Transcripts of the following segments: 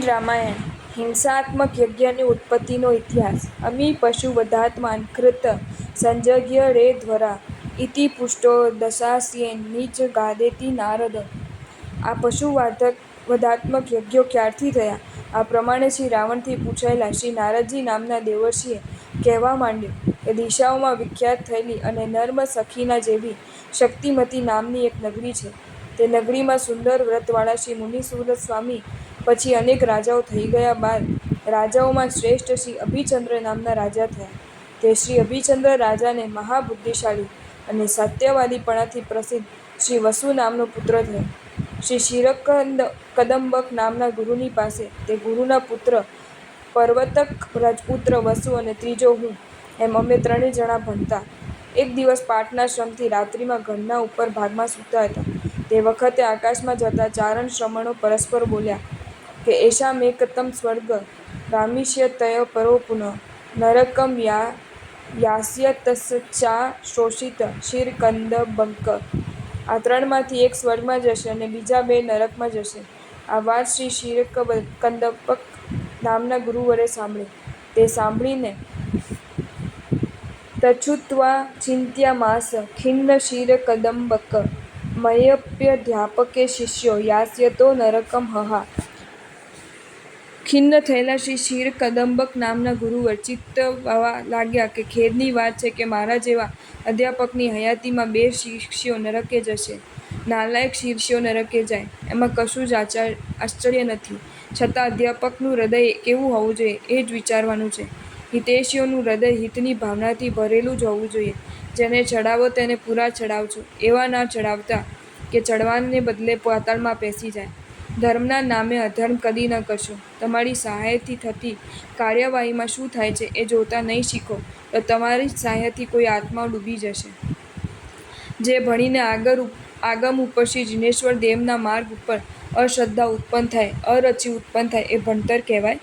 રામાયણ હિંસાત્મક યજ્ઞની ઉત્પત્તિનો ઇતિહાસ અમી પશુવધાત્માન કૃત સંજજ્ઞ રે ધ્વરા ઇતિ પૃષ્ટો દશાસ્યેન નીચ ગાદેતિ નારદ। આ પશુવધાત્મક યજ્ઞો ક્યારથી થયા? આ પ્રમાણે શ્રી રાવણથી પૂછાયેલા શ્રી નારદજી નામના દેવર્ષિએ કહેવા માંડ્યું કે દિશાઓમાં વિખ્યાત થયેલી અને નર્મ સખીના જેવી શક્તિમતી નામની એક નગરી છે। તે નગરીમાં સુંદર વ્રતવાળા શ્રી મુનિસુત સ્વામી પછી અનેક રાજાઓ થઈ ગયા બાદ રાજાઓમાં શ્રેષ્ઠ શ્રી અભિચંદ્ર નામના રાજા થયા। તે શ્રી અભિચંદ્ર રાજાને મહાબુદ્ધિશાળી અને સત્યવાદીપણાથી પ્રસિદ્ધ શ્રી વસુ નામનો પુત્ર થયો। શ્રી ક્ષીરકદંબક નામના ગુરુની પાસે તે ગુરુના પુત્ર પર્વતક રાજપુત્ર વસુ અને ત્રીજો હું એમ અમે ત્રણેય જણા ભણતા। એક દિવસ પાટના શ્રમથી રાત્રિમાં ઘરના ઉપર ભાગમાં સૂતા હતા તે વખતે આકાશમાં જતા ચારણ શ્રમણો પરસ્પર બોલ્યા કે એષા મેકતમ સ્વર્ગ ગામિષ્યતય પરો પુનઃ નરકમ યાસ્યતશ્ચા શોષિત ક્ષીરકંદબક। આ ત્રણમાંથી એક સ્વર્ગમાં જશે અને બીજા બે નરકમાં જશે। આ વાત શ્રી ક્ષીરકંદબક નામના ગુરુવરે સાંભળી। તે સાંભળીને તચ્છુત્વા ચિંત્યામાસ ખિન્ન ક્ષીરકદંબક મય્યપ્યધ્યાપકે શિષ્યો યાસ્યતો નરકમ હહા। ખિન્ન થયેલા શ્રી ક્ષીરકદંબક નામના ગુરુવર ચિંતવા લાગ્યા કે ખેદની વાત છે કે મારા જેવા અધ્યાપકની હયાતીમાં બે શિષ્યો નરકે જશે। નાલાયક શિષ્યો નરકે જાય એમાં કશું જ આશ્ચર્ય નથી, છતાં અધ્યાપકનું હૃદય કેવું હોવું જોઈએ એ જ વિચારવાનું છે। હિતૈષીઓનું હૃદય હિતની ભાવનાથી ભરેલું જ હોવું જોઈએ। જેને ચડાવો તેને પૂરા ચડાવજો, એવા ના ચડાવતા કે ચડવાને બદલે પાતાળમાં પેસી જાય। ધર્મના નામે અધર્મ કદી ન કરશો। તમારી સહાયથી થતી કાર્યવાહીમાં શું થાય છે એ જોતા નહીં શીખો તો તમારી જ સહાયથી કોઈ આત્માઓ ડૂબી જશે। જે ભણીને આગમ ઉપર શ્રી જીનેશ્વર દેવના માર્ગ ઉપર અશ્રદ્ધા ઉત્પન્ન થાય, અરુચિ ઉત્પન્ન થાય એ ભણતર કહેવાય।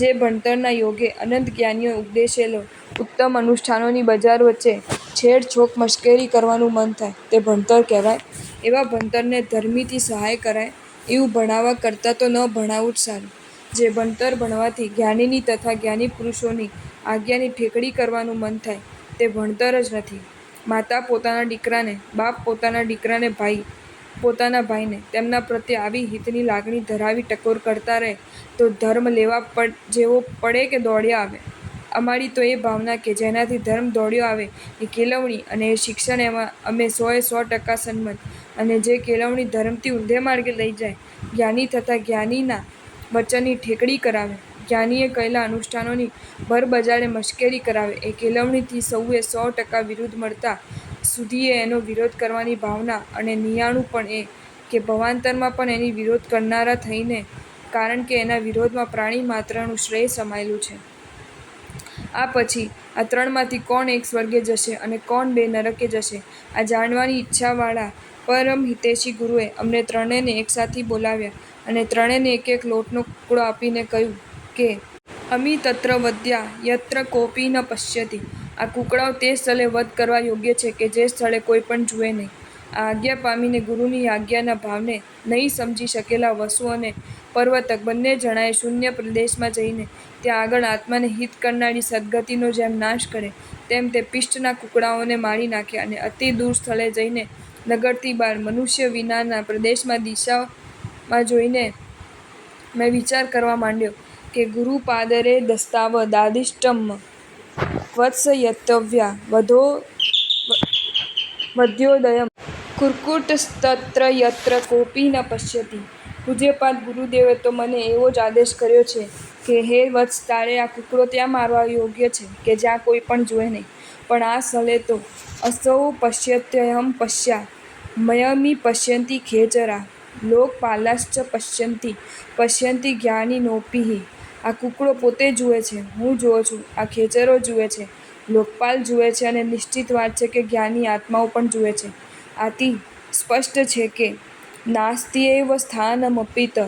જે ભણતરના યોગે અનંત જ્ઞાનીઓએ ઉપદેશેલો ઉત્તમ અનુષ્ઠાનોની બજાર વચ્ચે છેડછોડ મશ્કરી કરવાનું મન થાય તે ભણતર કહેવાય। એવા ભણતરને ધર્મીથી સહાય કરાય એવું ભણાવવા કરતાં તો ન ભણાવવું જ સારું। જે ભણતર ભણવાથી જ્ઞાનીની તથા જ્ઞાની પુરુષોની આજ્ઞાની ઠેકડી કરવાનું મન થાય તે ભણતર જ નથી। માતા પોતાના દીકરાને, બાપ પોતાના દીકરાને, ભાઈ પોતાના ભાઈને તેમના પ્રત્યે આવી હિતની લાગણી ધરાવી ટકોર કરતા રહે તો ધર્મ લેવા જેવો પડે કે દોડ્યા આવે? અમારી તો એ ભાવના કે જેનાથી ધર્મ દોડ્યો આવે એ કેળવણી અને એ શિક્ષણ એમાં અમે 100% સંમત। અને જે કેળવણી ધર્મથી ઊંધે માર્ગે લઈ જાય, જ્ઞાની તથા જ્ઞાનીના વચનની ઠેકડી કરાવે, જ્ઞાનીએ કહેલા અનુષ્ઠાનોની ભરબજારે મશ્કરી કરાવે એ કેળવણીથી સૌએ 100% વિરુદ્ધ મળતા સુધીએ એનો વિરોધ કરવાની ભાવના અને નિયાણું પણ એ કે ભવાંતરમાં પણ એની વિરોધ કરનારા થઈને, કારણ કે એના વિરોધમાં પ્રાણી માત્રનું શ્રેય સમાયેલું છે। આ પછી આ ત્રણમાંથી કોણ એક સ્વર્ગે જશે અને કોણ બે નરકે જશે આ જાણવાની ઈચ્છાવાળા પરમ હિતૈષી ગુરુએ અમને ત્રણેયને એકસાથે બોલાવ્યા અને ત્રણેયને એક એક લોટનો કુકડો આપીને કહ્યું કે અમી તત્ર વદ્યા યત્ર કોપી ન પશ્યતિ। આ કુકડાઓ તે સ્થળે વધ કરવા યોગ્ય છે કે જે સ્થળે કોઈ પણ જુએ નહીં। આ આજ્ઞા પામીને ગુરુની આજ્ઞાના ભાવને નહીં સમજી શકેલા વસુ અને પર્વતક બંને જણાએ શૂન્ય પ્રદેશમાં જઈને ત્યાં આગળ આત્માને હિત કરનારી સદ્ગતિનો જેમ નાશ કરે તેમ તે પિષ્ટના કુકડાઓને મારી નાખ્યા અને અતિ દૂર સ્થળે જઈને નગરથી બહાર મનુષ્ય વિનાના પ્રદેશમાં દિશામાં જોઈને મેં વિચાર કરવા માંડ્યો કે ગુરુપાદરે દસ્તાવ દાદિષ્ટમ વત્સયત્વ્યા વધ્યોદયમ કુર્કુટસ્તત્ર યત્ર કોપી ન પશ્યતિ। પૂજ્યપાદ ગુરુદેવે તો મને એવો જ આદેશ કર્યો છે કે હે વત્સ, તારે આ કુકડો ત્યાં મારવા યોગ્ય છે કે જ્યાં કોઈ પણ જુએ નહીં, પણ આ સ્થળે તો અસૌ પશ્યત્યહં પશ્યા મયમી પશ્યન્તિ ખેચરા લોકપાલાશ્ચ પશ્યન્તિ જ્ઞાનિનોપિઃ। આ કુકડો પોતે જુએ છે, હું જોઉં છું, આ ખેચરો જુએ છે, લોકપાલ જુએ છે અને નિશ્ચિત વાત છે કે જ્ઞાની આત્માઓ પણ જુએ છે। આથી સ્પષ્ટ છે કે નાસ્ત્યેવ સ્થાનમપિત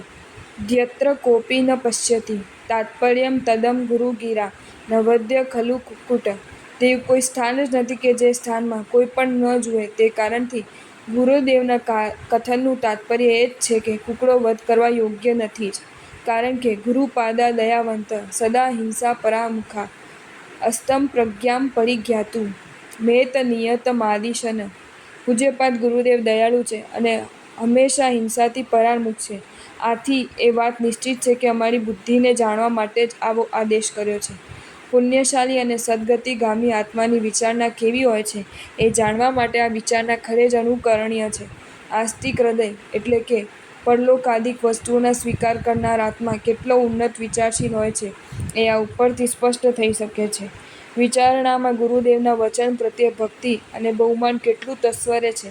યત્ર કોપી ન પશ્યતિ। તાત્પર્યમ તદમ ગુરુગિરા નવદ્ય ખલુ કુક્કુટ। તેવું કોઈ સ્થાન જ નથી કે જે સ્થાનમાં કોઈ પણ ન જુએ। તે કારણથી ગુરુદેવના કથનનું તાત્પર્ય એ જ છે કે કુકડો વધ કરવા યોગ્ય નથી જ। કારણ કે ગુરુપાદા દયાવંત સદા હિંસા પરામુખા અસ્તમ પ્રજ્ઞામ પરિજ્ઞાતુ મેત નિયતમાદિશન. પૂજ્યપાદ ગુરુદેવ દયાળુ છે અને હંમેશા હિંસાથી પરામુખ છે. આથી એ વાત નિશ્ચિત છે કે અમારી બુદ્ધિને જાણવા માટે જ આવો આદેશ કર્યો છે. પુણ્યશાળી અને સદ્ગતિગામી આત્માની વિચારણા કેવી હોય છે એ જાણવા માટે આ વિચારણા ખરે જ અનુકરણીય છે. આસ્તિક હૃદય એટલે કે પરલોકાદિક વસ્તુઓના સ્વીકાર કરનાર આત્મા કેટલો ઉન્નત વિચારશીલ હોય છે એ આ ઉપરથી સ્પષ્ટ થઈ શકે છે. વિચારણામાં ગુરુદેવના વચન પ્રત્યે ભક્તિ અને બહુમાન કેટલું તસ્વરે છે.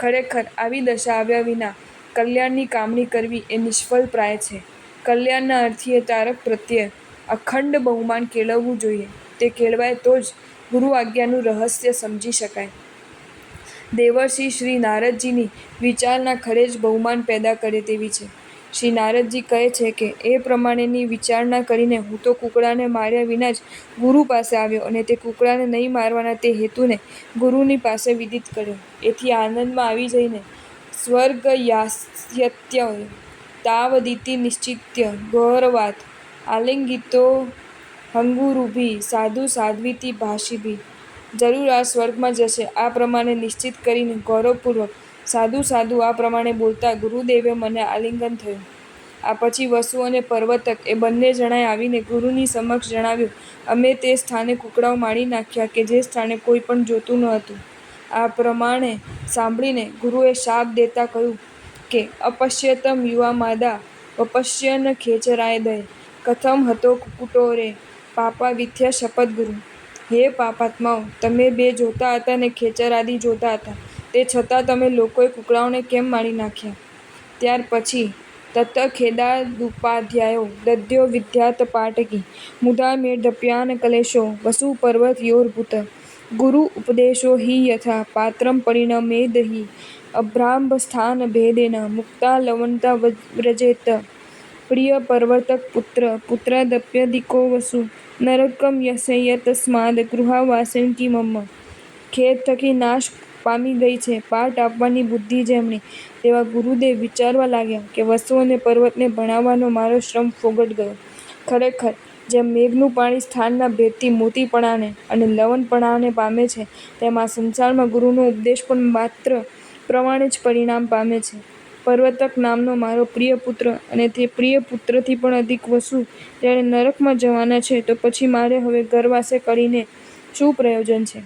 ખરેખર આવી દશા આવ્યા વિના કલ્યાણની કામણી કરવી એ નિષ્ફળપ્રાય છે. કલ્યાણના અર્થીએ તારક પ્રત્યે અખંડ બહુમાન કેળવવું જોઈએ. તે કેળવાય તો જ ગુરુ આજ્ઞાનું રહસ્ય સમજી શકાય. દેવર્ષિ શ્રી નારદજીની વિચારણા ખરે જ બહુમાન પેદા કરે તેવી છે. શ્રી નારદજી કહે છે કે એ પ્રમાણેની વિચારણા કરીને હું તો કૂકડાને માર્યા વિના જ ગુરુ પાસે આવ્યો અને તે કૂકડાને નહીં મારવાના તે હેતુને ગુરુની પાસે વિદિત કર્યો. એથી આનંદમાં આવી જઈને સ્વર્ગ યાસ્યત્ય તાવદિતિ નિશ્ચિત્ય ગૌરવાત આલિંગિતો હંગુરુભિ સાધુ સાધ્વીતિ ભાષિભિ. જરૂર આ સ્વર્ગમાં જશે આ પ્રમાણે નિશ્ચિત કરીને ગૌરવપૂર્વક સાધુ સાધુ આ પ્રમાણે બોલતા ગુરુદેવે મને આલિંગન થયું. આ પછી વસુ અને પર્વતક એ બંને જણાએ આવીને ગુરુની સમક્ષ જણાવ્યું અમે તે સ્થાને કૂકડાઓ મારી નાખ્યા કે જે સ્થાને કોઈ પણ જોતું ન હતું. આ પ્રમાણે સાંભળીને ગુરુએ શાપ દેતા કહ્યું કે અપશ્યતમ યુવામાદા વપશ્યન ખેચરાય દય કથમ હતો કુકુટો રે પાપાવિથ્ય શપથગુરુ. હે પાપાત્માઓ, તમે બે જોતા હતા ને ખેચર આદિ જોતા હતા તે છતાં તમે લોકોએ કૂકડાઓને કેમ મારી નાખ્યા? ત્યાર પછી તત ખેદાદુપાધ્યાયો દદ્યો વિદ્યાત પાટકી મુદા મેઢપ્યાન કલેશો વસુ પર્વત યોર્ભૂત ગુરુ ઉપદેશો હિ યથા પાત્રમ પરિણમેદહિ અભ્રાંબ સ્થાન ભેદેન મુક્તા લવણતા વ્રજેત પ્રિય પર્વતક પુત્ર પુત્રાદપ્યધિકો વસુ નરકમ યસ્ય તસ્માદ ગૃહાવાસેન કિમમ્મ. ખેદ થકી નાશ પામી ગઈ છે પાઠ આપવાની બુદ્ધિ જેમની તેવા ગુરુદેવ વિચારવા લાગ્યા કે વસુ અને પર્વતને ભણાવવાનો મારો શ્રમ ફોગટ ગયો. ખરેખર જેમ મેઘનું પાણી સ્થાનના ભેદથી મોતીપણાને અને લવણપણાને પામે છે તેમ આ સંસારમાં ગુરુનો ઉપદેશ પણ માત્ર પ્રમાણે જ પરિણામ પામે છે. પર્વતક નામનો મારો પ્રિય પુત્ર અને તે પ્રિય પુત્રથી પણ અધિક વસુ જ્યારે નરકમાં જવાના છે તો પછી મારે હવે ઘરવાસે કરીને શું પ્રયોજન છે?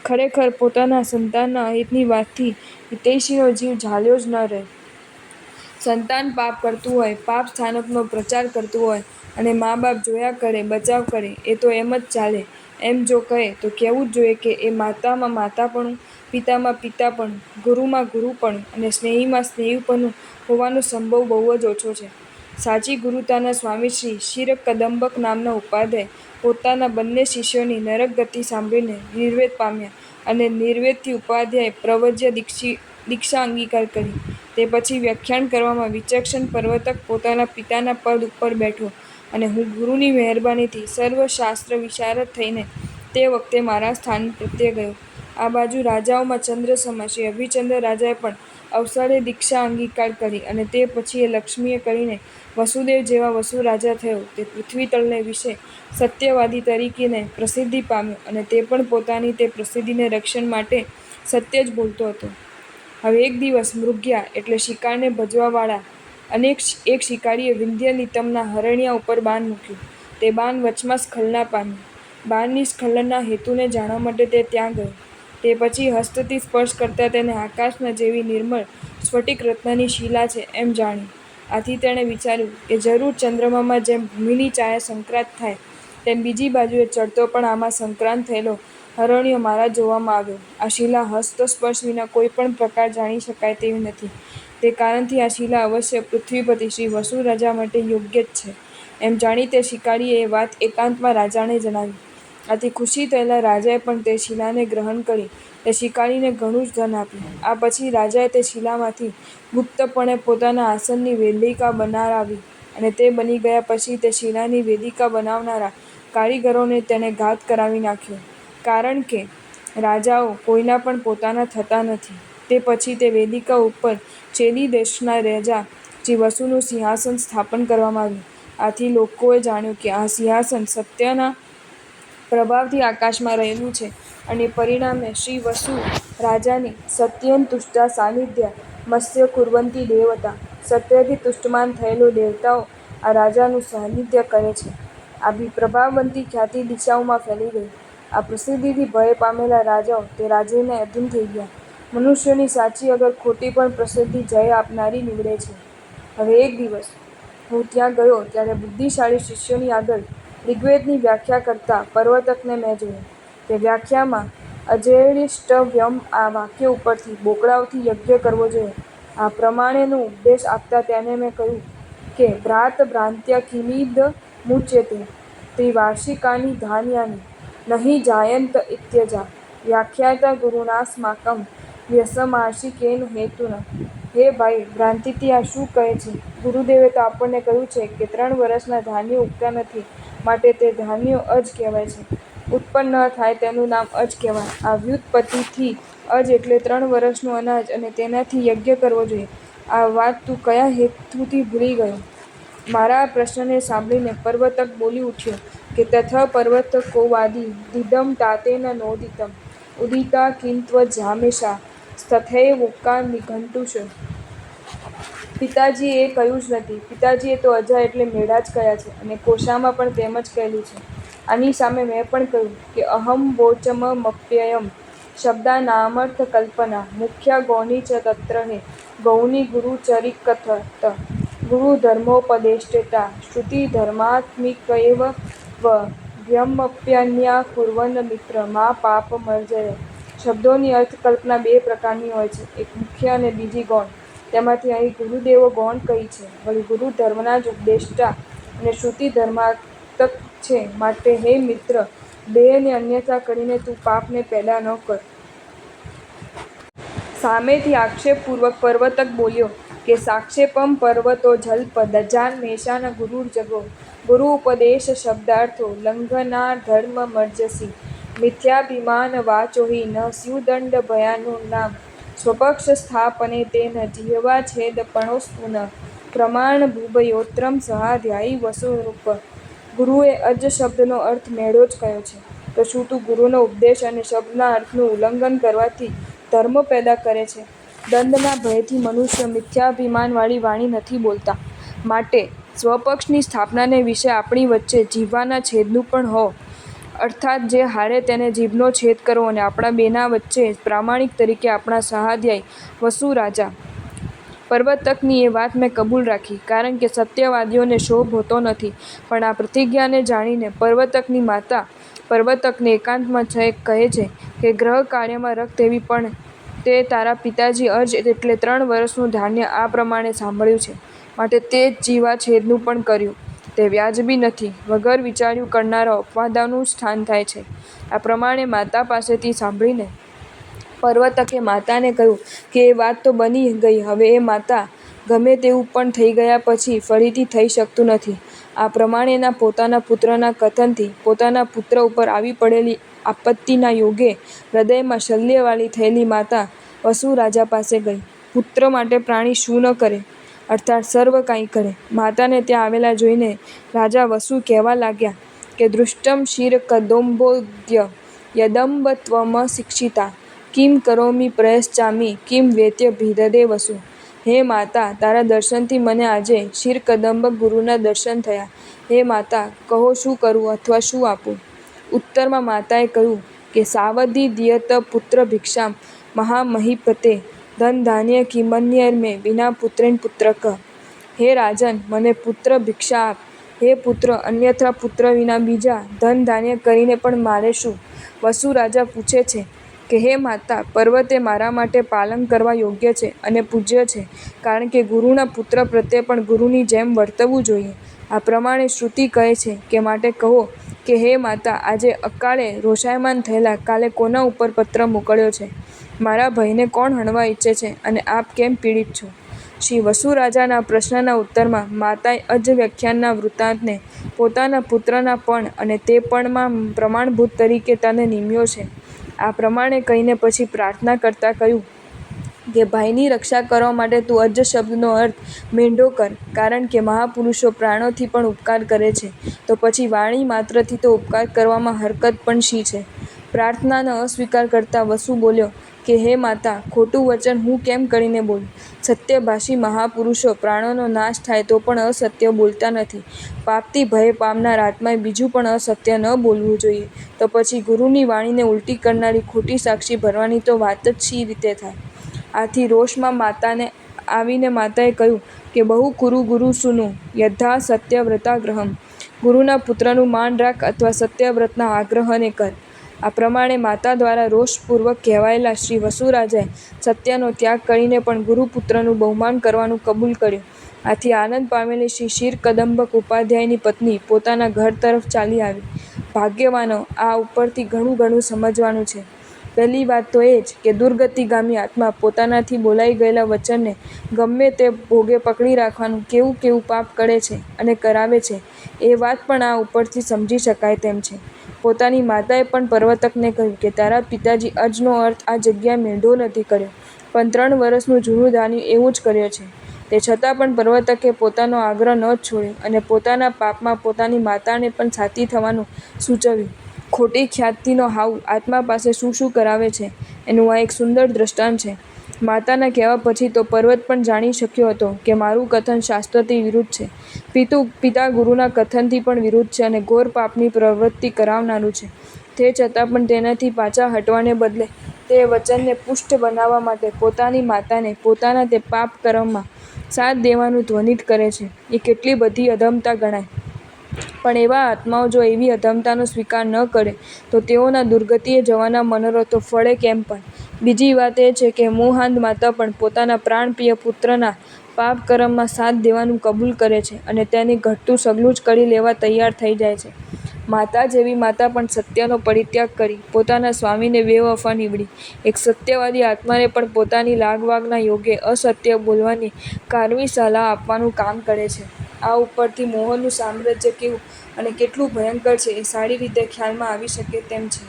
ખરેખર પોતાના સંતાનના અહિતની વાતથી હિતૈષીનો જીવ ઝાલ્યો જ ન રહે. સંતાન પાપ કરતું હોય, પાપ સ્થાનકનો પ્રચાર કરતું હોય અને મા બાપ જોયા કરે બચાવ કરે એ તો એમ જ ચાલે. એમ જો કહે તો કહેવું જ જોઈએ કે એ માતામાં માતાપણું, પિતામાં પિતાપણું, ગુરુમાં ગુરુપણું અને સ્નેહીમાં સ્નેહીપણું હોવાનો સંભવ બહુ જ ઓછો છે. સાચી ગુરુતાના સ્વામીશ્રી ક્ષીરકદંબક નામના ઉપાધ્યાય પોતાના બંને શિષ્યોની નરક ગતિ સાંભળીને નિર્વેદ પામ્યા અને નિર્વેદથી ઉપાધ્યાયે પ્રવ્રજ્ય દીક્ષા અંગીકાર કરી. તે પછી વ્યાખ્યાન કરવામાં વિચક્ષણ પર્વતક પોતાના પિતાના પદ ઉપર બેઠો અને હું ગુરુની મહેરબાનીથી સર્વ શાસ્ત્ર વિશારદ થઈને તે વખતે મારા સ્થાન પ્રત્યે ગયો. આ બાજુ રાજાઓમાં ચંદ્રસમા શ્રી અભિચંદ્ર રાજાએ પણ અવસરે દીક્ષા અંગીકાર કરી અને તે પછી એ લક્ષ્મીએ કરીને વસુદેવ જેવા વસુ રાજા થયો. તે પૃથ્વી તલને વિશે સત્યવાદી તરીકેને પ્રસિદ્ધિ પામ્યો અને તે પણ પોતાની તે પ્રસિદ્ધિને રક્ષણ માટે સત્ય જ બોલતો હતો. હવે એક દિવસ મૃગ્યા એટલે શિકારને ભજવાવાળા એક શિકારીએ વિંધ્ય નિતંબના હરણિયા ઉપર બાણ મૂક્યું. તે બાણ વચમાં સ્ખલના પામ્યું. બાણની સ્ખલનના હેતુને જાણવા માટે તે ત્યાં ગયો. તે પછી હસ્તથી સ્પર્શ કરતાં તેને આકાશના જેવી નિર્મળ સ્ફટિક રત્નની શિલા છે એમ જાણ્યું. આથી તેણે વિચાર્યું કે જરૂર ચંદ્રમામાં જેમ ભૂમિની છાયા સંક્રાંત થાય તેમ બીજી બાજુએ ચડતો પણ આમાં સંક્રાંત થયેલો હરણિયો મારા જોવામાં આવ્યો. આ શિલા હસ્તસ્પર્શ વિના કોઈ પણ પ્રકાર જાણી શકાય તેવી નથી. તે કારણથી આ શિલા અવશ્ય પૃથ્વીપતિ શ્રી વસુ રાજા માટે યોગ્ય જ છે એમ જાણી તે શિકારીએ એ વાત એકાંતમાં રાજાને જણાવી. આથી ખુશી થયેલા રાજાએ પણ તે શિલાને ગ્રહણ કરી તે શિકારીને ઘણું જ ધન આપ્યું. આ પછી રાજાએ તે શિલામાંથી ગુપ્તપણે પોતાના આસનની વેદિકા બનારાવી અને તે બની ગયા પછી તે શિલાની વેદિકા બનાવનારા કારીગરોને તેને ઘાત કરાવી નાખ્યો. કારણ કે રાજાઓ કોઈના પણ પોતાના થતા નથી. તે પછી તે વેદિકા ઉપર ચેદી દેશના રાજા શ્રી વસુનું સિંહાસન સ્થાપન કરવામાં આવ્યું. આથી લોકોએ જાણ્યું કે આ સિંહાસન સત્યના પ્રભાવથી આકાશમાં રહેલું છે અને પરિણામે શ્રી વસુ રાજાની સત્યેન સાનિધ્ય મત્સ્ય કુર્વંતી દેવતા. સત્યથી તુષ્ટમાન થયેલો દેવતાઓ આ રાજાનું સાનિધ્ય કરે છે. આ પ્રભાવવંતી ખ્યાતિ દિશાઓમાં ફેલી ગઈ. આ પ્રસિદ્ધિથી ભય પામેલા રાજાઓ તે રાજ્યને અધીન થઈ ગયા. મનુષ્યોની સાચી અગર ખોટી પણ પ્રસિદ્ધિ જય આપનારી નીવડે છે. હવે એક દિવસ હું ત્યાં ગયો ત્યારે બુદ્ધિશાળી શિષ્યોની આગળ ઋગ્વેદની વ્યાખ્યા કરતા પર્વતકને મેં જોયો. તે વ્યાખ્યામાં અજેષ્ટવ્યમ આ વાક્ય ઉપરથી બોકડાઓથી યજ્ઞ કરવો જોઈએ આ પ્રમાણેનો ઉપદેશ આપતા તેને મેં કહ્યું કે ભ્રાત ભ્રાંત્ય કિમિદ મુચ્યતે ત્રિવાર્ષિકાની ધાન્યાની નહીં જાયંત ઇત્યજા વ્યાખ્યાતા ગુરુનાસ્માકમ વ્યસમાર્ષિકેન હેતુના. હે ભાઈ, ભ્રાંતિથી આ શું કહે છે? ગુરુદેવે તો આપણને કહ્યું છે કે 3 વર્ષના ધાન્યો ઉગતા નથી, માટે તે ધાન્યો અજ કહેવાય છે. ઉત્પન્ન ન થાય તેનું નામ અજ કહેવાય. આ વ્યુત્પત્તિથી અજ એટલે 3 વર્ષનું અનાજ અને તેનાથી યજ્ઞ કરવો જોઈએ. આ વાત તું કયા હેતુથી ભૂલી ગયો? મારા આ પ્રશ્નને સાંભળીને પર્વતક બોલી ઉઠ્યો કે તથ પર્વતકોવાદી દિદમ તાતેન નોદિતમ ઉદિતા કિંત્વજામેષા તથૈવોક્કા નિઘંટુષ. પિતાજીએ એ કહ્યું જ નથી. પિતાજીએ તો અજા એટલે મેળા જ કહ્યા છે અને કોશામાં પણ તેમ જ કહેલું છે. આની સામે મેં પણ કહ્યું કે અહમ વોચમમપ્યયમ શબ્દાનામર્થ કલ્પના મુખ્યા ગૌની ચ તત્ર હે ગૌની ગુરુચરિકથત ગુરુ ધર્મોપદેષ્ટેતા શ્રુતિ ધર્માત્મિકૈવ વ્યમપ્યન્યા કુર્વન મિત્ર મા પાપ મર્જય. શબ્દોની અર્થકલ્પના 2 પ્રકારની હોય છે, એક મુખ્ય અને બીજી ગૌણ. તેમાંથી અહીં ગુરુદેવો ગૌણ કહી છે. વળી ગુરુ ધર્મના જ ઉપદેષ્ટા અને શ્રુતિ ધર્માત્મક છે. માટે હે મિત્ર, બેયને અન્યથા કરીને તું પાપને પેદા ન કર. સામેથી આક્ષેપપૂર્વક પર્વતક બોલ્યો કે સાક્ષેપમ પર્વતો જલ્પ દજાન્મેષાન ગુરુર્જગો ગુરુ ઉપદેશ શબ્દાર્થો લંઘનાધર્મમર્જસી મિથ્યાભિમાન વાચો હિ ન સ્યુદંડ ભયાનુનામ સ્વપક્ષ સ્થાપને તેન જિહ્વા છેદપણોસ્તુન પ્રમાણભૂભયોત્રમ સહાધ્યાયી વસુરૂપ. ગુરુએ અજ શબ્દનો અર્થ મેળો જ કયો છે, તો શું તું ગુરુનો ઉપદેશ અને શબ્દના અર્થનું ઉલ્લંઘન કરવાથી ધર્મ પેદા કરે છે? દંડના ભયથી મનુષ્ય મિથ્યાભિમાનવાળી વાણી નથી બોલતા. માટે સ્વપક્ષની સ્થાપનાને વિશે આપણી વચ્ચે જીહ્વાના છેદનું પણ હો, અર્થાત જે હારે તેને જીભનો છેદ કરો અને આપણા બેના વચ્ચે પ્રામાણિક તરીકે આપણા સહાધ્યાયી વસુ રાજા. પર્વતકની એ વાત મેં કબૂલ રાખી, કારણ કે સત્યવાદીઓને શોભ હોતો નથી. પણ આ પ્રતિજ્ઞાને જાણીને પર્વતકની માતા પર્વતકને એકાંતમાં કહે છે કે ગ્રહ કાર્યમાં રખ દેવી, પણ તે તારા પિતાજી અજ એટલે 3 વર્ષનું ધાન્ય આ પ્રમાણે સાંભળ્યું છે, માટે તે જ જીહવા છેદનું પણ કર્યું. તે વ્યાજબી નથી. વગર વિચાર્યું કરનારા અપવાદોનું સ્થાન થાય છે. આ પ્રમાણે માતા પાસેથી સાંભળીને પર્વતકે માતાને કહ્યું કે એ વાત તો બની ગઈ, હવે એ માતા ગમે તેવું પણ થઈ ગયા પછી ફરીથી થઈ શકતું નથી. આ પ્રમાણેના પોતાના પુત્રના કથનથી પોતાના પુત્ર ઉપર આવી પડેલી આપત્તિના યોગે હૃદયમાં શલ્યવાળી થયેલી માતા વસુ રાજા પાસે ગઈ. પુત્ર માટે પ્રાણી શું ન કરે, અર્થાત સર્વ કાંઈ કરે. માતાને ત્યાં આવેલા જોઈને રાજા વસુ કહેવા લાગ્યા કે દૃષ્ટમ ક્ષીરકદંભોऽદ્ય યદંબ ત્વમશિક્ષિતા કિમ કરોમિ પ્રયશ્ચામિ કિમ વેત્ય ભિદદે વસુ. હે માતા, તારા દર્શનથી મને આજે ક્ષીરકદંબ ગુરુના દર્શન થયા. હે માતા, કહો શું કરું અથવા શું આપું? ઉત્તરમાં માતાએ કહ્યું કે સાવધિ દિયત પુત્ર ભિક્ષામ મહામહિપતે ધન ધાન્ય કિમન્યર્મે વિના પુત્રેણ પુત્રક. હે રાજન, મને પુત્ર ભિક્ષા આપ. હે પુત્ર, અન્યથા પુત્ર વિના બીજા ધન ધાન્ય કરીને પણ મારે શું? વસુ રાજા પૂછે છે કે હે માતા, પર્વત એ મારા માટે પાલન કરવા યોગ્ય છે અને પૂજ્ય છે, કારણ કે ગુરુના પુત્ર પ્રત્યે પણ ગુરુની જેમ વર્તવું જોઈએ. આ પ્રમાણે શ્રુતિ કહે છે કે માટે કહો કે હે માતા, આજે અકાળે રોષાયમાન થયેલા કાલે કોના ઉપર પત્ર મોકલ્યો છે? મારા ભયને કોણ હણવા ઈચ્છે છે અને આપ કેમ પીડિત છો? શ્રી વસુ રાજાના પ્રશ્નના ઉત્તરમાં માતાએ અજ વ્યાખ્યાનના વૃત્તાંતને પોતાના પુત્રના પણ અને તે પણમાં પ્રમાણભૂત તરીકે તને નિમ્યો છે. આ પ્રમાણે કહીને પછી પ્રાર્થના કરતાં કહ્યું, કે ભાઈની રક્ષા કરવા માટે તું અજ શબ્દનો અર્થ મેંઢો કર, કારણ કે મહાપુરુષો પ્રાણોથી પણ ઉપકાર કરે છે, તો પછી વાણી માત્રથી તો ઉપકાર કરવામાં હરકત પણ શી છે? પ્રાર્થનાનો અસ્વીકાર કરતા વસુ બોલ્યો કે હે માતા, ખોટું વચન હું કેમ કરીને બોલું? સત્યભાષી મહાપુરુષો પ્રાણોનો નાશ થાય તો પણ અસત્ય બોલતા નથી. પાપથી ભય પામનાર આત્માએ બીજું પણ અસત્ય ન બોલવું જોઈએ, તો પછી ગુરુની વાણીને ઉલટી કરનારી ખોટી સાક્ષી ભરવાની તો વાત જ શી રીતે થાય? આથી રોષમાં માતાને આવીને માતાએ કહ્યું કે બહુ કુરુ ગુરુ સુનું યથા સત્યવ્રતાગ્રહમ. ગુરુના પુત્રનું માન રાખ અથવા સત્યવ્રતના આગ્રહને કર. આ પ્રમાણે માતા દ્વારા રોષપૂર્વક કહેવાયેલા શ્રી વસુરાજાએ સત્યનો ત્યાગ કરીને પણ ગુરુપુત્રનું બહુમાન કરવાનું કબૂલ કર્યું. આથી આનંદ પામેલી શ્રી ક્ષીરકદંબક ઉપાધ્યાયની પત્ની પોતાના ઘર તરફ ચાલી આવી. ભાગ્યવાનો, આ ઉપરથી ઘણું સમજવાનું છે. પહેલી વાત તો એ જ કે દુર્ગતિગામી આત્મા પોતાનાથી બોલાઈ ગયેલા વચનને ગમે તે ભોગે પકડી રાખવાનું કેવું પાપ કરે છે અને કરાવે છે, એ વાત પણ આ ઉપરથી સમજી શકાય તેમ છે. પોતાની માતાએ પણ પ્રવર્તકને કહ્યું કે તારા પિતાજી અજનો અર્થ આ જગ્યાએ મેંઢો નથી કર્યો, પણ 3 વર્ષનું જૂનું ધાન્યું એવું જ કર્યો છે. તે છતાં પણ પ્રવર્તકે પોતાનો આગ્રહ ન છોડ્યો અને પોતાના પાપમાં પોતાની માતાને પણ સાથી થવાનું સૂચવ્યું. ખોટી ખ્યાતિનો હાવ આત્મા પાસે શું કરાવે છે, એનું આ એક સુંદર દ્રષ્ટાંત છે. માતાના કહેવા પછી તો પર્વત પણ જાણી શક્યો હતો કે મારું કથન શાસ્ત્રથી વિરુદ્ધ છે. પિતા ગુરુના કથનથી પણ વિરુદ્ધ છે અને ઘોર પાપની પ્રવૃત્તિ કરાવનારું છે. તે છતાં પણ તેનાથી પાછા હટવાને બદલે તે વચનને પુષ્ટ બનાવવા માટે પોતાની માતાને પોતાના તે પાપ કર્મમાં સાથ દેવાનું ધ્વનિત કરે છે, એ કેટલી બધી અધમતા ગણાય! પણ એવા આત્માઓ જો એવી અધમતાનો સ્વીકાર ન કરે તો તેઓના દુર્ગતિએ જવાના મનોરથો ફળે કેમ પણ? બીજી વાત એ છે કે મોહાંધ માતા પણ પોતાના પ્રાણપ્રિય પુત્રના પાપ કર્મમાં સાથ દેવાનું કબૂલ કરે છે અને તેને ઘટતું સગલું જ કરી લેવા તૈયાર થઈ જાય છે. માતા જેવી માતા પણ સત્યનો પરિત્યાગ કરી પોતાના સ્વામીને બેવફા નીવડી. એક સત્યવાદી આત્માને પણ પોતાની લાગવાગના યોગે અસત્ય બોલવાની કારવી સલાહ આપવાનું કામ કરે છે. આ ઉપરથી મોહનું સામ્રાજ્ય કેવું અને કેટલું ભયંકર છે એ સારી રીતે ખ્યાલમાં આવી શકે તેમ છે.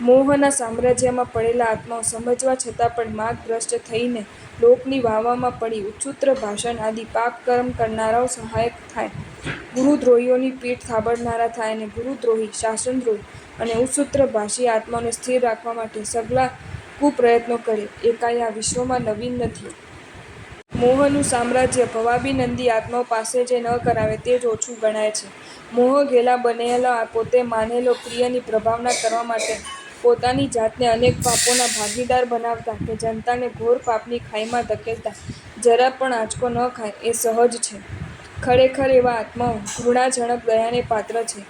મોહના સામ્રાજ્યમાં પડેલા આત્માઓ સમજવા છતાં પણ માર્ગભ્રષ્ટ થઈને લોકની વાહવામાં પડી ઉચ્ચૃત ભાષણ આદિ પાપકર્મ કરનારાઓ સહાયક થાય. ગુરુદ્રોહીઓની પીઠ થાબડનારા થાય અને ગુરુદ્રોહી, શાસનદ્રોહી અને ઉચ્ચૃતભાષી આત્માઓને સ્થિર રાખવા માટે સઘળા કુપ્રયત્નો કરે, એ કાંઈ આ વિશ્વમાં નવીન નથી. મોહનું સામ્રાજ્ય ભવાભિનંદી આત્માઓ પાસે જે ન કરાવે તે જ ઓછું ગણાય છે. મોહ ઘેલા બનેલા પોતે માનેલો પ્રિયની પ્રભાવના કરવા માટે પોતાની જાતને અનેક પાપોના ભાગીદાર બનાવતા કે જનતાને ઘોર પાપની ખાઈમાં ધકેલતા જરા પણ આંચકો ન ખાય એ સહજ છે. ખરેખર એવા આત્માઓ ઘૃણાજનક દયાને પાત્ર છે.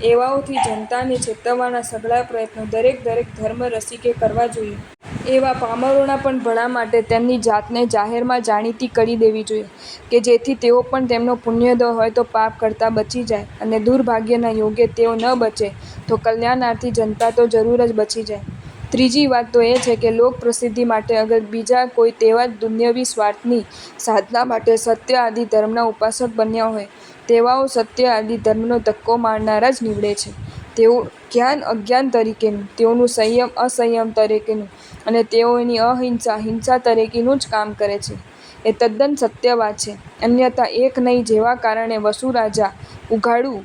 એવાઓથી જનતાને ચેતવવાના સઘળા પ્રયત્નો દરેક ધર્મરસિકે કરવા જોઈએ. એવા પામરોના પણ ભલા માટે તેમની જાતને જાહેરમાં જાણીતી કરી દેવી જોઈએ કે જેથી તેઓ પણ તેમનો પુણ્યોદય હોય તો પાપ કરતા બચી જાય અને દુર્ભાગ્યના યોગે તેઓ ન બચે તો કલ્યાણાર્થી જનતા તો જરૂર જ બચી જાય. ત્રીજી વાત તો એ છે કે લોક પ્રસિદ્ધિ માટે અગર બીજા કોઈ તેવા જ દુન્યવી સ્વાર્થની સાધના માટે સત્ય આદિ ધર્મના ઉપાસક બન્યા હોય, તેવાઓ સત્ય આદિ ધર્મનો ધક્કો મારનારા જ નીવડે છે. તેઓનું જ્ઞાન અજ્ઞાન તરીકેનું, તેઓનું સંયમ અસંયમ તરીકેનું અને તેઓની અહિંસા હિંસા તરીકેનું જ કામ કરે છે, એ તદ્દન સત્ય વાત છે. અન્યથા એક નહીં જેવા કારણે વસુરાજા ઉઘાડું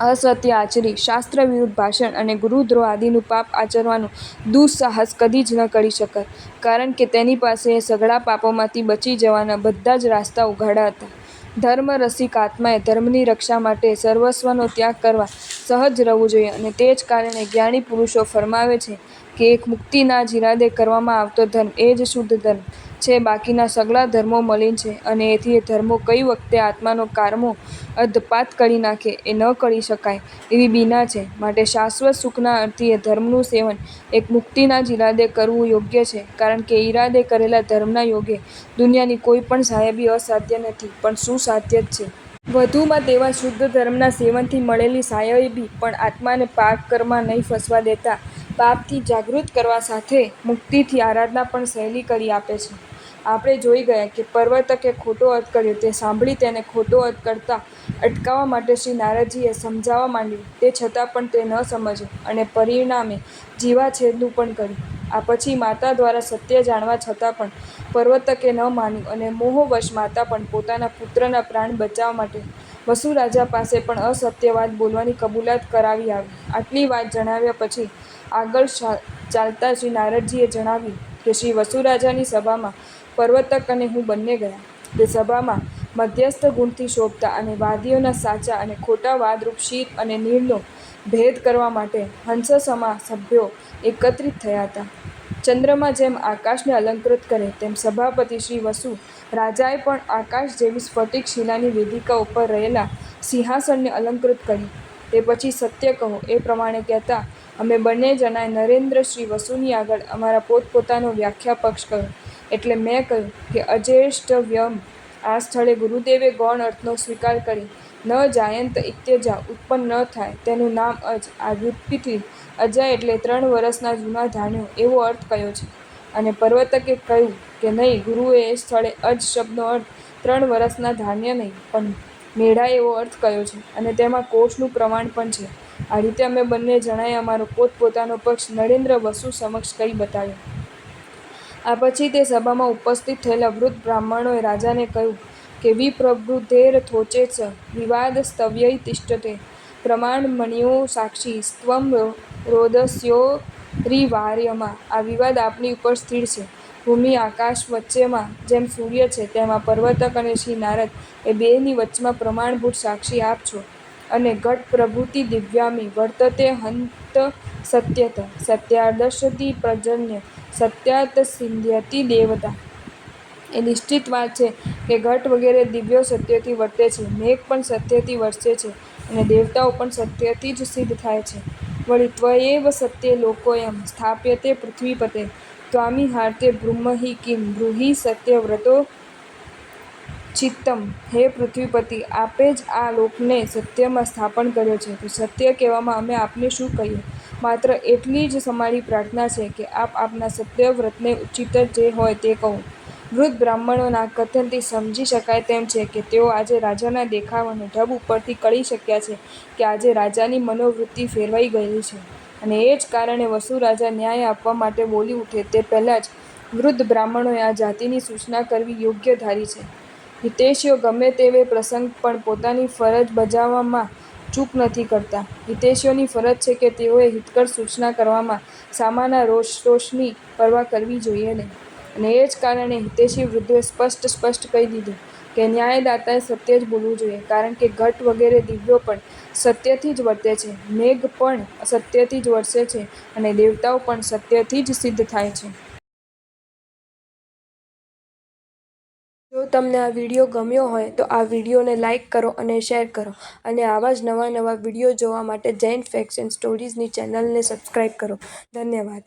અસત્ય આચરી, શાસ્ત્ર વિરુદ્ધ ભાષણ અને ગુરુદ્રોહ આદિનું પાપ આચરવાનું દુઃસાહસ કદી જ ન કરી શકત, કારણ કે તેની પાસે એ સઘળા પાપોમાંથી બચી જવાના બધા જ રાસ્તા ઉઘાડા હતા. ધર્મરસિક આત્માએ ધર્મની રક્ષા માટે સર્વસ્વનો ત્યાગ કરવા સહજ રહેવું જોઈએ અને તે જ કારણે જ્ઞાની પુરુષો ફરમાવે છે કે એક મુક્તિના જ ઈરાદે કરવામાં આવતો ધર્મ એ જ શુદ્ધ ધર્મ છે, બાકીના સઘળા ધર્મો મલિન છે અને એથી એ ધર્મો કઈ વખતે આત્માનો કારમો અધપાત કરી નાખે એ ન કરી શકાય એવી બીના છે. માટે શાશ્વત સુખના અર્થે એ ધર્મનું સેવન એક મુક્તિના જ ઈરાદે કરવું યોગ્ય છે, કારણ કે ઈરાદે કરેલા ધર્મના યોગે દુનિયાની કોઈ પણ સાહેબી અસાધ્ય નથી પણ સુસાધ્ય જ છે. વધુમાં તેવા શુદ્ધ ધર્મના સેવનથી મળેલી સાહેબી પણ આત્માને પાપકર્મમાં નહીં ફસવા દેતા પાપથી જાગૃત કરવા સાથે મુક્તિની આરાધના પણ સહેલી કરી આપે છે. આપણે જોઈ ગયા કે પ્રવર્તકે ખોટો અર્થ કર્યો તે સાંભળી તેને ખોટો અર્થ કરતા અટકાવવા માટે શ્રી નારદજીએ સમજાવવા માંડ્યું. તે છતાં પણ તે ન સમજ્યો અને પરિણામે જીવાછેદનું પણ કર્યું. આ પછી માતા દ્વારા સત્ય જાણવા છતાં પણ પર્વતકે ન માન્યું અને મોહવશ માતા પણ પોતાના પુત્રના પ્રાણ બચાવવા માટે વસુ રાજા પાસે પણ અસત્ય વાત બોલવાની કબૂલાત કરાવી આવી. આટલી વાત જણાવ્યા પછી આગળ ચાલતા શ્રી નારદજીએ જણાવ્યું કે શ્રી વસુ રાજાની સભામાં પર્વતક અને હું બંને ગયા. તે સભામાં મધ્યસ્થ ગુણથી શોભતા અને વાદીઓના સાચા અને ખોટા વાદરૂપ શીર અને નીરનો ભેદ કરવા માટે હંસસમા સભ્યો એકત્રિત થયા હતા. ચંદ્રમાં જેમ આકાશને અલંકૃત કરે તેમ સભાપતિ શ્રી વસુ રાજાએ પણ આકાશ જેવી સ્ફટિક શિલાની વેદિકા ઉપર રહેલા સિંહાસનને અલંકૃત કર્યું. તે પછી સત્ય કહો એ પ્રમાણે કહેતા અમે બંને જણાએ નરેન્દ્ર શ્રી વસુની આગળ અમારા પોતપોતાનો વ્યાખ્યા પક્ષ કહ્યો. એટલે મેં કહ્યું કે અજેષ્ઠવ્યમ આ સ્થળે ગુરુદેવે ગૌણ અર્થનો સ્વીકાર કરી ન જાયંત ઇત્યજા ઉત્પન્ન ન થાય તેનું નામ અજ. આ વ્યુત્પત્તિ અજા એટલે 3 વર્ષના જૂના ધાન્યો એવો અર્થ કયો છે. અને પર્વતકે કહ્યું કે નહીં, ગુરુએ એ સ્થળે અજ શબ્દનો અર્થ 3 વર્ષના ધાન્ય નહીં પણ મેઢા એવો અર્થ કયો છે અને તેમાં કોષનું પ્રમાણ પણ છે. આ રીતે અમે બંને જણાએ અમારો પોતપોતાનો પક્ષ નરેન્દ્ર વસુ સમક્ષ કહી બતાવ્યો. આ પછી તે સભામાં ઉપસ્થિત થયેલા વૃદ્ધ બ્રાહ્મણોએ રાજાને કહ્યું કે વિપ્રબુધેરથોચે ચ વિવાદ સ્તવ્યૈ તિષ્ઠતે પ્રમાણમણિયો સાક્ષી સ્ત્વં રોદસ્યોરિવાર્યમા. આ વિવાદ આપની ઉપર સ્થિર છે. ભૂમિ આકાશ વચ્ચેમાં જેમ સૂર્ય છે તેમાં પર્વતક અને શ્રી નારદ એ બેયની વચમાં પ્રમાણભૂત સાક્ષી આપ છો. અને ઘટ પ્રભૃતિ દિવ્યામી વર્તતે હંત સત્યત સત્યાદર્શતિ પ્રજન્ય સત્યાત સિંધ્યતિ દેવતા. એ નિશ્ચિત વાત છે કે ઘટ વગેરે દિવ્યો સત્યથી વર્તે છે, મેઘ પણ સત્યથી વરસે છે અને દેવતાઓ પણ સત્યથી જ સિદ્ધ થાય છે. વળી ત્વયેવ સત્યે લોકોયમ સ્થાપ્યતે પૃથ્વીપતે ત્વામિહાર્તે બ્રુમહિ કિમ બ્રૂહિ સત્યવ્રતો ચિત્તમ. હે પૃથ્વીપતિ, આપે જ આ લોકને સત્યમાં સ્થાપન કર્યો છે તો સત્ય કહેવામાં અમે આપને શું કહીએ? માત્ર એટલી જ અમારી પ્રાર્થના છે કે આપ આપના સત્યવ્રતને ઉચિત જે હોય તે કહો. વૃદ્ધ બ્રાહ્મણોના આ કથનથી સમજી શકાય તેમ છે કે તેઓ આજે રાજાના દેખાવ અને ઢબ ઉપરથી કળી શક્યા છે કે આજે રાજાની મનોવૃત્તિ ફેરવાઈ ગયેલી છે અને એ જ કારણે વસુ રાજા ન્યાય આપવા માટે બોલી ઉઠે તે પહેલાં જ વૃદ્ધ બ્રાહ્મણોએ આ જાતિની સૂચના કરવી યોગ્ય ધારી છે. હિતૈષીઓ ગમે તેવે પ્રસંગ પણ પોતાની ફરજ બજાવવામાં ચૂક નથી કરતા. હિતૈષીઓની ફરજ છે કે તેઓએ હિતકર સૂચના કરવામાં સામાના રોષની પરવા કરવી જોઈએ નહીં. અને એ જ કારણે હિતૈષી વૃદ્ધોએ સ્પષ્ટ કહી દીધું કે ન્યાયદાતાએ સત્ય જ બોલવું જોઈએ, કારણ કે ઘટ વગેરે દિવ્યો પણ સત્યથી જ વર્તે છે, મેઘ પણ સત્યથી જ વરસે છે અને દેવતાઓ પણ સત્યથી જ સિદ્ધ થાય છે. જો તમને આ વિડીયો ગમ્યો હોય તો આ વિડીયોને લાઇક કરો અને શેર કરો અને આવા જ નવા વિડીયો જોવા માટે જૈન ફેક્ટ્સ એન્ડ સ્ટોરીઝની ચેનલને સબસ્ક્રાઈબ કરો. ધન્યવાદ.